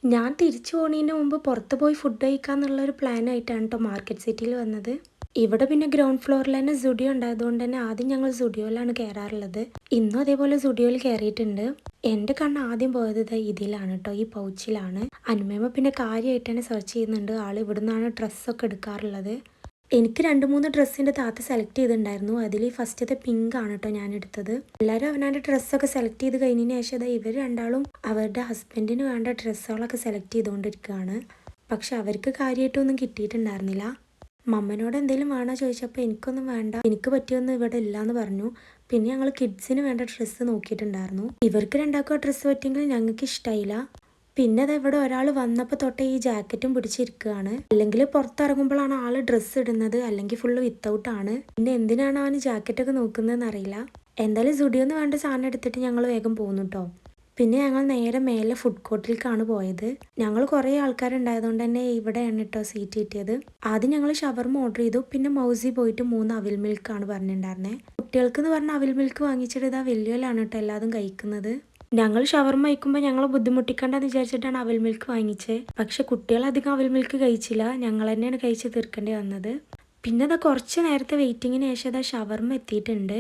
ഞാൻ തിരിച്ചു പോണതിന് മുമ്പ് പുറത്ത് പോയി ഫുഡ് കഴിക്കാന്നുള്ളൊരു പ്ലാനായിട്ടാണ് കേട്ടോ മാർക്കറ്റ് സിറ്റിയിൽ വന്നത്. ഇവിടെ പിന്നെ ഗ്രൗണ്ട് ഫ്ലോറിൽ തന്നെ സുഡിയോ ഉണ്ടായതുകൊണ്ട് തന്നെ ആദ്യം ഞങ്ങൾ സുഡിയോയിലാണ് കയറാറുള്ളത്. ഇന്നും അതേപോലെ സുഡിയോയിൽ കയറിയിട്ടുണ്ട്. എൻ്റെ കണ്ണ് ആദ്യം പോയത് ഇതിലാണ് കേട്ടോ, ഈ പൗച്ചിലാണ്. അനുമേമ പിന്നെ കാര്യമായിട്ട് തന്നെ സെർച്ച് ചെയ്യുന്നുണ്ട്. ആൾ ഇവിടുന്നാണ് ഡ്രസ്സൊക്കെ എടുക്കാറുള്ളത്. എനിക്ക് 2-3 ഡ്രസ്സിൻ്റെ താത്ത സെലക്ട് ചെയ്തിട്ടുണ്ടായിരുന്നു. അതിൽ ഫസ്റ്റത്തെ പിങ്ക് ആണ് കേട്ടോ ഞാൻ എടുത്തത്. എല്ലാവരും അവനവൻ്റെ ഡ്രസ്സൊക്കെ സെലക്ട് ചെയ്ത് കഴിഞ്ഞതിന് ശേഷം ഇവർ രണ്ടാളും അവരുടെ ഹസ്ബൻഡിന് വേണ്ട ഡ്രസ്സുകളൊക്കെ സെലക്ട് ചെയ്തുകൊണ്ടിരിക്കുകയാണ്. പക്ഷെ അവർക്ക് കാര്യമായിട്ടൊന്നും കിട്ടിയിട്ടുണ്ടായിരുന്നില്ല. മമ്മനോട് എന്തെങ്കിലും വേണോ ചോദിച്ചപ്പോൾ എനിക്കൊന്നും വേണ്ട, എനിക്ക് പറ്റിയൊന്നും ഇവിടെ ഇല്ലയെന്ന് പറഞ്ഞു. പിന്നെ ഞങ്ങൾ കിഡ്സിന് വേണ്ട ഡ്രസ്സ് നോക്കിയിട്ടുണ്ടായിരുന്നു. ഇവർക്ക് രണ്ടാൾക്കും ഡ്രസ്സ് പറ്റിയെങ്കിൽ ഞങ്ങൾക്ക് ഇഷ്ടമായില്ല. പിന്നെ അത് ഇവിടെ ഒരാൾ വന്നപ്പോൾ തൊട്ടേ ഈ ജാക്കറ്റും പിടിച്ചിരിക്കുകയാണ്. അല്ലെങ്കിൽ പുറത്തിറങ്ങുമ്പോഴാണ് ആൾ ഡ്രസ്സ് ഇടുന്നത്, അല്ലെങ്കിൽ ഫുള്ള് വിത്തൗട്ടാണ്. പിന്നെ എന്തിനാണ് അവന് ജാക്കറ്റൊക്കെ നോക്കുന്നതെന്ന് അറിയില്ല. എന്തായാലും സുഡിയോന്ന് വേണ്ട സാധനം എടുത്തിട്ട് ഞങ്ങൾ വേഗം പോന്നു കേട്ടോ. പിന്നെ ഞങ്ങൾ നേരെ മേലെ ഫുഡ് കോർട്ടിലേക്കാണ് പോയത്. ഞങ്ങൾ കുറേ ആൾക്കാരുണ്ടായതുകൊണ്ട് തന്നെ ഇവിടെയാണ് കേട്ടോ സീറ്റ് കിട്ടിയത്. ആദ്യം ഞങ്ങൾ ഷവർമ ഓർഡർ ചെയ്തു. പിന്നെ മൗസി പോയിട്ട് 3 അവിൽ മിൽക്കാണ് പറഞ്ഞിട്ടുണ്ടായിരുന്നത്. കുട്ടികൾക്ക് എന്ന് പറഞ്ഞാൽ അവിൽ മിൽക്ക് വാങ്ങിച്ചിട്ട് ഇതാ വലിയലാണ് കേട്ടോ എല്ലാതും കഴിക്കുന്നത്. ഞങ്ങൾ ഷവർമ കഴിക്കുമ്പോൾ ഞങ്ങൾ ബുദ്ധിമുട്ടിക്കണ്ടെന്ന് വിചാരിച്ചിട്ടാണ് അവിൽ മിൽക്ക് വാങ്ങിച്ചത്. പക്ഷെ കുട്ടികൾ അധികം അവിൽ മിൽക്ക് കഴിച്ചില്ല. ഞങ്ങൾ തന്നെയാണ് കഴിച്ച് തീർക്കേണ്ടി വന്നത്. പിന്നെ അതാ കുറച്ച് നേരത്തെ വെയിറ്റിങ്ങിന് ശേഷം അതാ ഷവർമ എത്തിയിട്ടുണ്ട്.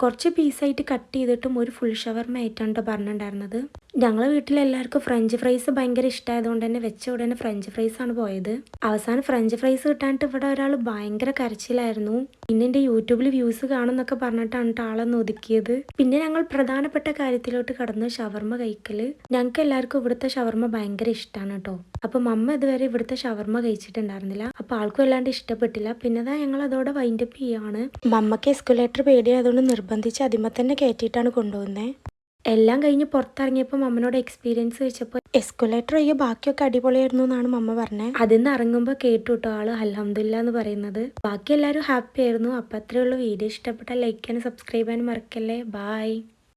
കുറച്ച് പീസായിട്ട് കട്ട് ചെയ്തിട്ടും ഒരു ഫുൾ ഷവർമ ആയിട്ടാണ് കേട്ടോ പറഞ്ഞിട്ടുണ്ടായിരുന്നത്. ഞങ്ങളെ വീട്ടിലെല്ലാവർക്കും ഫ്രഞ്ച് ഫ്രൈസ് ഭയങ്കര ഇഷ്ടമായതുകൊണ്ട് തന്നെ വെച്ച ഉടനെ ഫ്രഞ്ച് ഫ്രൈസ് ആണ് പോയത്. അവസാനം ഫ്രഞ്ച് ഫ്രൈസ് കിട്ടാണ്ട് ഇവിടെ ഒരാൾ ഭയങ്കര കരച്ചിലായിരുന്നു. പിന്നെ എൻ്റെ യൂട്യൂബിൽ വ്യൂസ് കാണുന്നൊക്കെ പറഞ്ഞിട്ടാണ് ആളൊന്ന് ഒതുക്കിയത്. പിന്നെ ഞങ്ങൾ പ്രധാനപ്പെട്ട കാര്യത്തിലോട്ട് കടന്ന് ഷവർമ കഴിക്കല്. ഞങ്ങൾക്ക് എല്ലാവർക്കും ഇവിടുത്തെ ഷവർമ ഭയങ്കര ഇഷ്ടമാണ് കേട്ടോ. അപ്പം മമ്മ ഇതുവരെ ഇവിടുത്തെ ഷവർമ കഴിച്ചിട്ടുണ്ടായിരുന്നില്ല. അപ്പം ആൾക്കും അല്ലാണ്ട് ഇഷ്ടപ്പെട്ടില്ല. പിന്നെ ഞങ്ങൾ അതോടെ വൈൻഡപ്പ് ചെയ്യുകയാണ്. മമ്മക്ക് എസ്കുലേറ്റർ പേടിയായതുകൊണ്ട് നിർബന്ധിച്ച് അതിമ തന്നെ കയറ്റിയിട്ടാണ് കൊണ്ടുപോകുന്നത്. എല്ലാം കഴിഞ്ഞ് പുറത്തിറങ്ങിയപ്പോൾ മമ്മനോട് എക്സ്പീരിയൻസ് വെച്ചപ്പോൾ എസ്കുലേറ്റർ ഒഴികെ ബാക്കിയൊക്കെ അടിപൊളിയായിരുന്നു എന്നാണ് മമ്മ പറഞ്ഞത്. അതിൽ നിന്ന് ഇറങ്ങുമ്പോൾ കേട്ടു കേട്ടോ ആള് അൽഹംദുലില്ലാ എന്ന് പറയുന്നത്. ബാക്കി എല്ലാവരും ഹാപ്പി ആയിരുന്നു. അപ്പം അത്രയേ ഉള്ളൂ. വീഡിയോ ഇഷ്ടപ്പെട്ടാൽ ലൈക്ക് ചെയ്യാനും സബ്സ്ക്രൈബ് ചെയ്യാനും മറക്കല്ലേ. ബായ്.